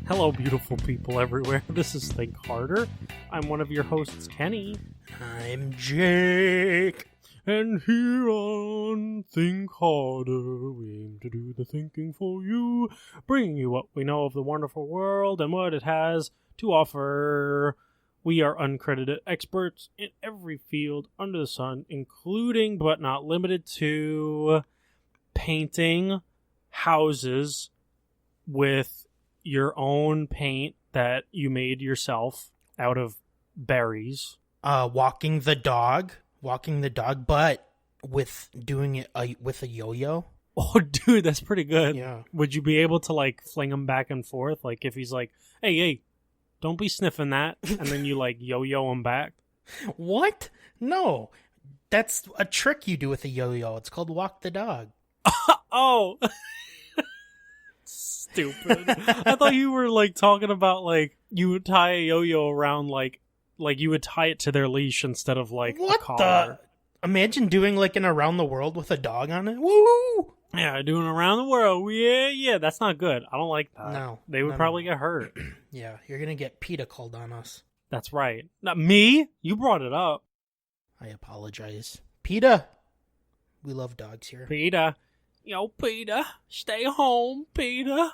Hello, beautiful people everywhere. This is Think Harder. I'm one of your hosts, Kenny. I'm Jake. And here on Think Harder, we aim to do the thinking for you, bringing you what we know of the wonderful world and what it has to offer. We are uncredited experts in every field under the sun, including but not limited to painting houses with your own paint that you made yourself out of berries. Walking the dog, but with doing it with a yo-yo. Oh, dude, that's pretty good. Yeah. Would you be able to, like, fling him back and forth? Like, if he's like, hey, don't be sniffing that, and then you, like, yo-yo him back? What? No. That's a trick you do with a yo-yo. It's called walk the dog. Oh! Stupid. I thought you were, like, talking about, like, you would tie a yo-yo around, like you would tie it to their leash instead of, like, what a collar. Imagine doing, like, an around the world with a dog on it. Woo! Yeah, doing around the world. Yeah, that's not good. I don't like that. No. They would probably get hurt. Yeah, you're gonna get PETA called on us. That's right. Not me? You brought it up. I apologize. PETA! We love dogs here. PETA. Yo, PETA. Stay home, PETA.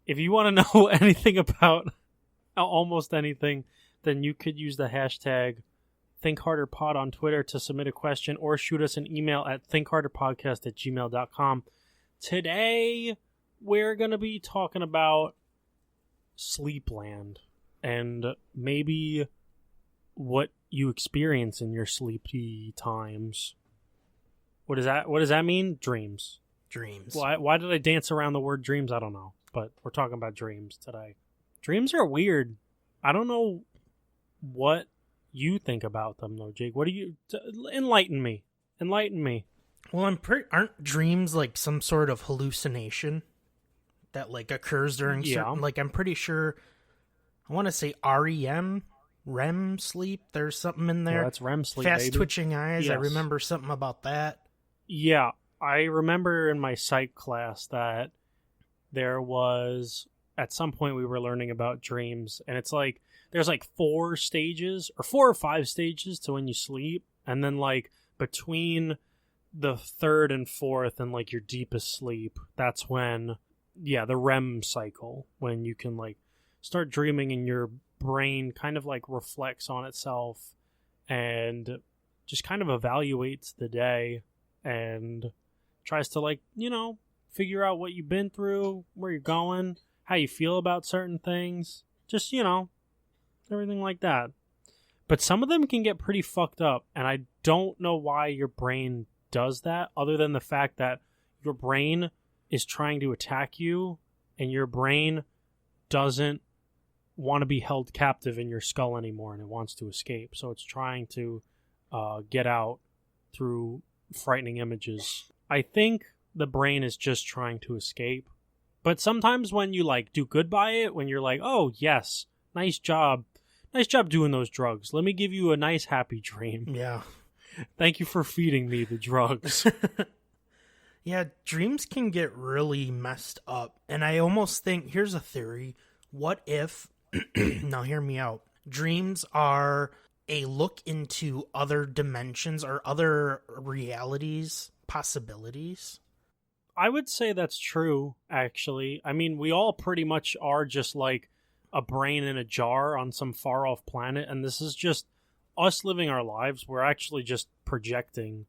If you want to know anything about almost anything, then you could use the hashtag ThinkHarderPod on Twitter to submit a question or shoot us an email at thinkharderpodcast@gmail.com. Today, we're going to be talking about Sleepland and maybe what you experience in your sleepy times. What does that mean? Dreams. Dreams. Why did I dance around the word dreams? I don't know. But we're talking about dreams today. Dreams are weird. I don't know what you think about them, though, Jake. What do you... Enlighten me. Well, aren't dreams like some sort of hallucination that like occurs during certain... Like, I'm pretty sure... I want to say REM sleep. There's something in there. Yeah, that's REM sleep, Fast baby. twitching eyes. Yes. I remember something about that. Yeah, I remember in my psych class that there was... At some point, we were learning about dreams, and it's like... There's like 4 or 5 stages to when you sleep, and then like between the 3rd and 4th and like your deepest sleep, that's when, the REM cycle, when you can like start dreaming and your brain kind of like reflects on itself and just kind of evaluates the day and tries to like, figure out what you've been through, where you're going, how you feel about certain things, just, everything like that. But some of them can get pretty fucked up, and I don't know why your brain does that, other than the fact that your brain is trying to attack you, and your brain doesn't want to be held captive in your skull anymore, and it wants to escape. So it's trying to get out through frightening images. I think the brain is just trying to escape. But sometimes when you like do good by it, when you're like, oh, yes, nice job doing those drugs. Let me give you a nice, happy dream. Yeah. Thank you for feeding me the drugs. Yeah, dreams can get really messed up. And I almost think, here's a theory. What if, now hear me out, dreams are a look into other dimensions or other realities, possibilities? I would say that's true, actually. I mean, we all pretty much are just like a brain in a jar on some far-off planet, and this is just us living our lives. We're actually just projecting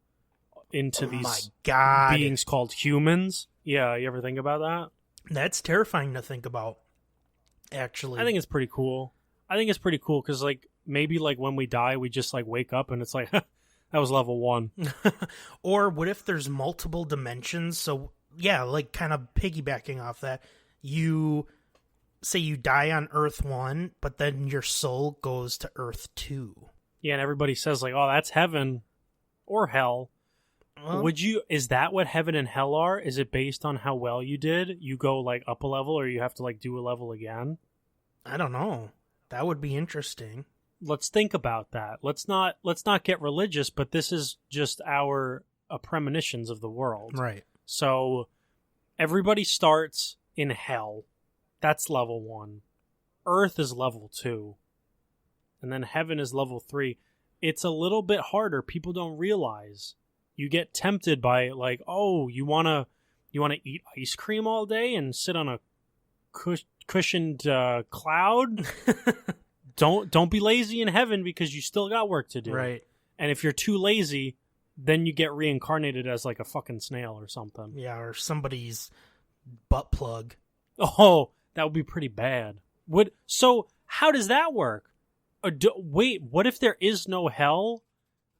into these beings called humans. Yeah, you ever think about that? That's terrifying to think about, actually. I think it's pretty cool. Because, like, maybe, like, when we die, we just, like, wake up and it's like, that was level 1. Or what if there's multiple dimensions? So, yeah, like, kind of piggybacking off that, say you die on Earth 1, but then your soul goes to Earth 2. Yeah, and everybody says, like, oh, that's heaven or hell. Well, is that what heaven and hell are? Is it based on how well you did? You go, like, up a level, or you have to, like, do a level again? I don't know. That would be interesting. Let's think about that. Let's not get religious, but this is just our premonitions of the world. Right. So everybody starts in hell, That's level 1. Earth is level 2. And then heaven is level 3. It's a little bit harder. People don't realize. You get tempted by like, oh, you wanna eat ice cream all day and sit on a cushioned cloud? Don't be lazy in heaven because you still got work to do. Right. And if you're too lazy, then you get reincarnated as like a fucking snail or something. Yeah, or somebody's butt plug. Oh, that would be pretty bad. So how does that work? Wait, what if there is no hell,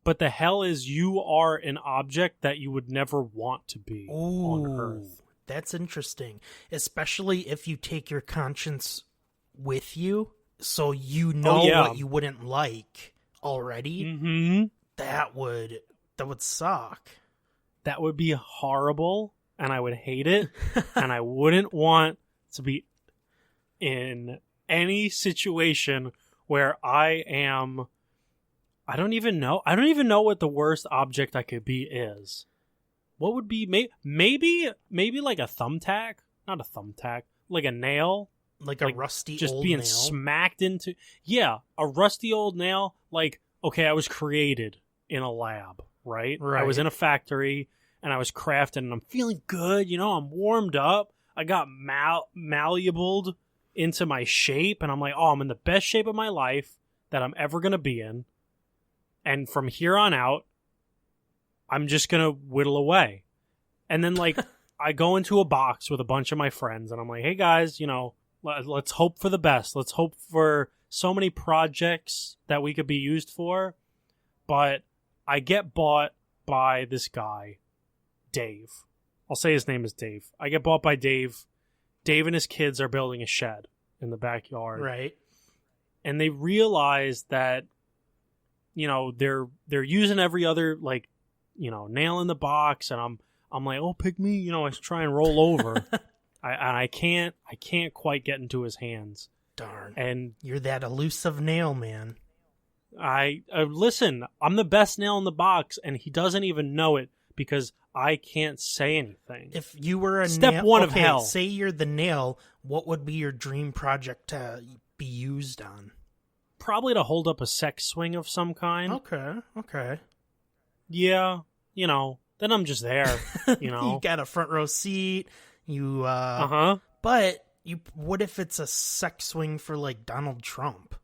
but the hell is you are an object that you would never want to be on Earth? That's interesting, especially if you take your conscience with you, so you know what you wouldn't like already. Mm-hmm. That would suck. That would be horrible, and I would hate it, and I wouldn't want to be in any situation where I don't even know what the worst object I could be is. What would be maybe like a thumbtack? Not a thumbtack, like a nail. Like a rusty just old being nail. smacked into. Yeah, a rusty old nail. Like, okay, I was created in a lab, right? I was in a factory and I was crafting and I'm feeling good. I'm warmed up. I got malleabled into my shape and I'm like, oh, I'm in the best shape of my life that I'm ever going to be in. And from here on out, I'm just going to whittle away. And then, like, I go into a box with a bunch of my friends and I'm like, hey, guys, let's hope for the best. Let's hope for so many projects that we could be used for. But I get bought by this guy, Dave. I'll say his name is Dave. I get bought by Dave. Dave and his kids are building a shed in the backyard. Right. And they realize that, they're using every other, like, nail in the box. And I'm like, oh, pick me. I try and roll over. I can't quite get into his hands. Darn. And you're that elusive nail, man. Listen, I'm the best nail in the box, and he doesn't even know it because I can't say anything. If you were a Step nail, one of hell. Say you're the nail, what would be your dream project to be used on? Probably to hold up a sex swing of some kind. Okay. Yeah, then I'm just there, You got a front row seat. You But what if it's a sex swing for like Donald Trump?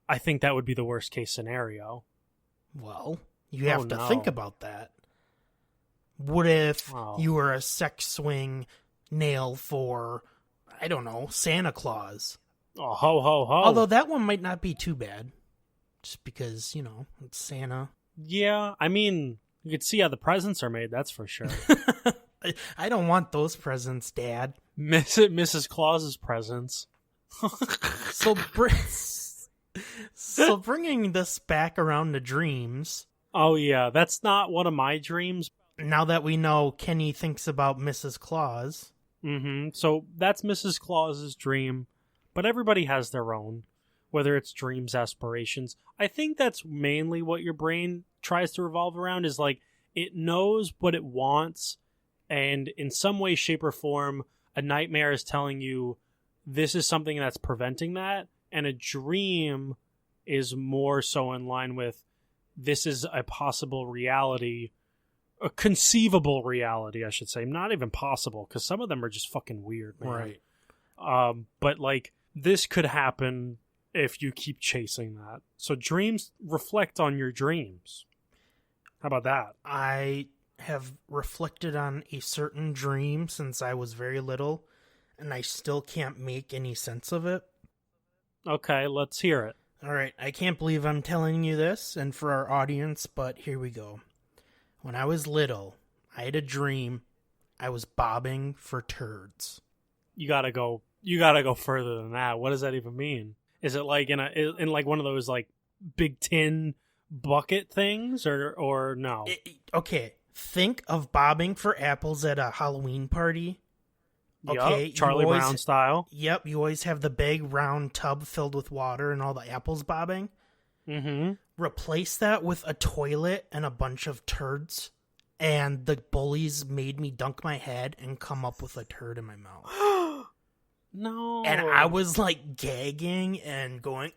I think that would be the worst case scenario. Well, you have to think about that. What if you were a sex swing nail for, I don't know, Santa Claus? Oh, ho, ho, ho. Although that one might not be too bad. Just because, it's Santa. Yeah, I mean, you could see how the presents are made, that's for sure. I don't want those presents, Dad. Mrs. Claus's presents. So bringing this back around to dreams. Oh, yeah, that's not one of my dreams. Now that we know Kenny thinks about Mrs. Claus. Mm-hmm. So that's Mrs. Claus's dream, but everybody has their own, whether it's dreams, aspirations. I think that's mainly what your brain tries to revolve around is like it knows what it wants, and in some way, shape, or form, a nightmare is telling you this is something that's preventing that, and a dream is more so in line with this is a possible reality, a conceivable reality, I should say. Not even possible, because some of them are just fucking weird, man. Right. But, like, this could happen if you keep chasing that. So dreams reflect on your dreams. How about that? I have reflected on a certain dream since I was very little, and I still can't make any sense of it. Okay, let's hear it. All right, I can't believe I'm telling you this, and for our audience, but here we go. When I was little, I had a dream I was bobbing for turds. You gotta go further than that. What does that even mean? Is it like in like one of those like big tin bucket things or no? Okay, think of bobbing for apples at a Halloween party. Okay, yep, Charlie Brown style. Yep, you always have the big round tub filled with water and all the apples bobbing. Mm-hmm. Replace that with a toilet and a bunch of turds, and the bullies made me dunk my head and come up with a turd in my mouth. No. And I was like gagging and going,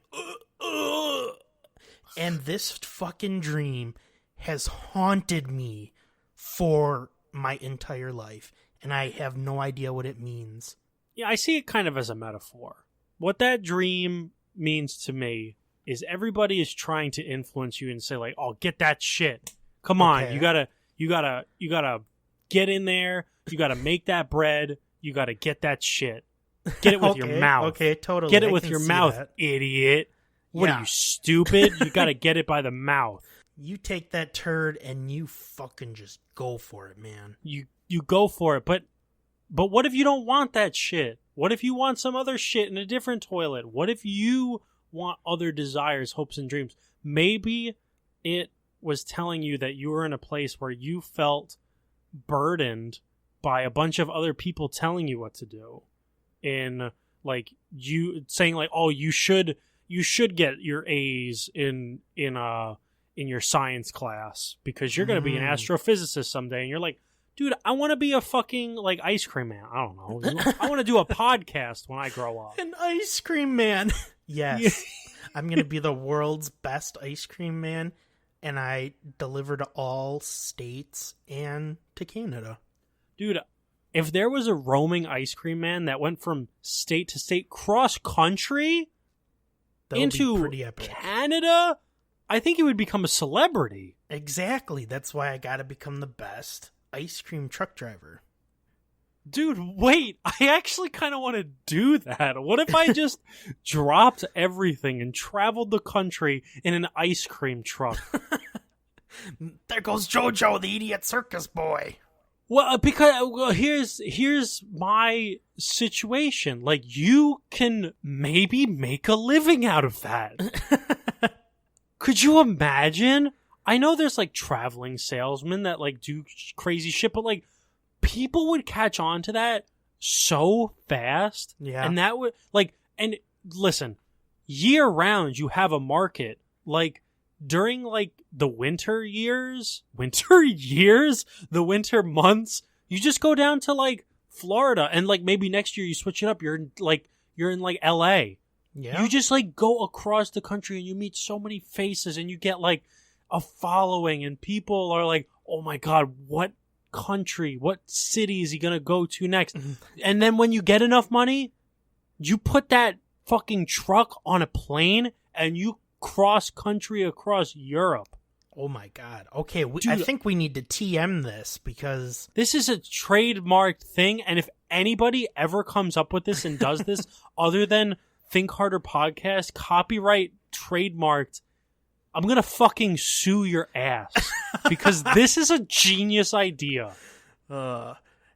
and this fucking dream has haunted me for my entire life. And I have no idea what it means. Yeah, I see it kind of as a metaphor. What that dream means to me is everybody is trying to influence you and say like, "Oh, get that shit. Come on, you gotta get in there. You gotta make that bread. You gotta get that shit. Get it with your mouth. Okay, totally. Get it with your mouth, idiot. What are you, stupid? You gotta get it by the mouth. You take that turd and you fucking just go for it, man. You go for it, but what if you don't want that shit? What if you want some other shit in a different toilet? What if you want other desires, hopes, and dreams? Maybe it was telling you that you were in a place where you felt burdened by a bunch of other people telling you what to do. In like you saying like, oh, you should get your A's in your science class because you're going to be an astrophysicist someday. And you're like, dude, I want to be a fucking like ice cream man. I don't know. I want to do a podcast when I grow up. An ice cream man. Yes. I'm going to be the world's best ice cream man. And I deliver to all states and to Canada. Dude, if there was a roaming ice cream man that went from state to state cross country into Canada, I think he would become a celebrity. Exactly. That's why I got to become the best ice cream truck driver. Dude, wait. I actually kind of want to do that. What if I just dropped everything and traveled the country in an ice cream truck? There goes JoJo, the idiot circus boy. Well, because here's my situation. Like, you can maybe make a living out of that. Could you imagine? I know there's like traveling salesmen that like do crazy shit, but like people would catch on to that so fast. Yeah. And that would like, and listen, year round you have a market. Like during like the winter months, you just go down to like Florida and like maybe next year you switch it up. You're in like LA. Yeah. You just like go across the country and you meet so many faces and you get like a following and people are like, oh my God, what country, what city is he going to go to next? And then when you get enough money, you put that fucking truck on a plane and you cross country across Europe. Oh my God. Okay. Dude, I think we need to TM this because this is a trademarked thing. And if anybody ever comes up with this and does this other than Think Harder Podcast, copyright trademarked, I'm going to fucking sue your ass because this is a genius idea.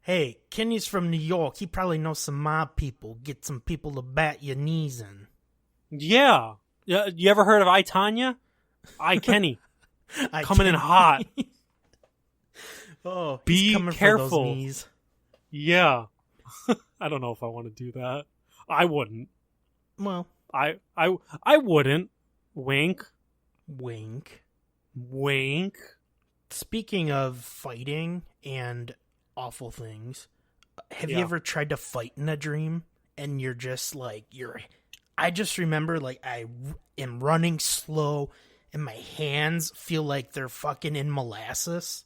Hey, Kenny's from New York. He probably knows some mob people. Get some people to bat your knees in. Yeah. You ever heard of I, Tanya? I, Kenny. Coming in hot. Oh, be coming careful. For those knees. Yeah. I don't know if I want to do that. I wouldn't. Well, I wouldn't. Wink. Wink. Wink. Speaking of fighting and awful things, have you ever tried to fight in a dream and you're just like, I just remember like I am running slow and my hands feel like they're fucking in molasses.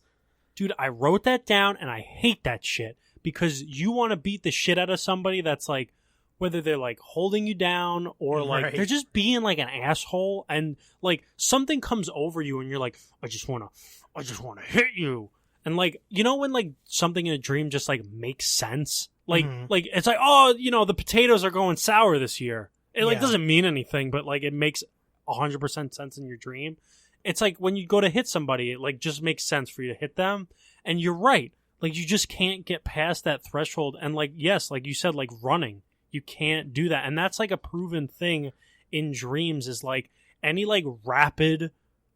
Dude, I wrote that down and I hate that shit because you want to beat the shit out of somebody that's like, whether they're like holding you down or like they're just being like an asshole and like something comes over you and you're like, I just want to hit you. And like, you know, when like something in a dream just like makes sense, like, like it's like, oh, you know, the potatoes are going sour this year. It like doesn't mean anything, but like it makes 100% sense in your dream. It's like when you go to hit somebody, it like just makes sense for you to hit them. And you're right. Like you just can't get past that threshold. And like, yes, like you said, like running. You can't do that. And that's like a proven thing in dreams is like any like rapid,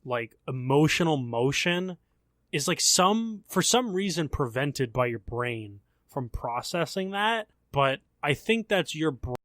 like emotional motion is like for some reason prevented by your brain from processing that. But I think that's your brain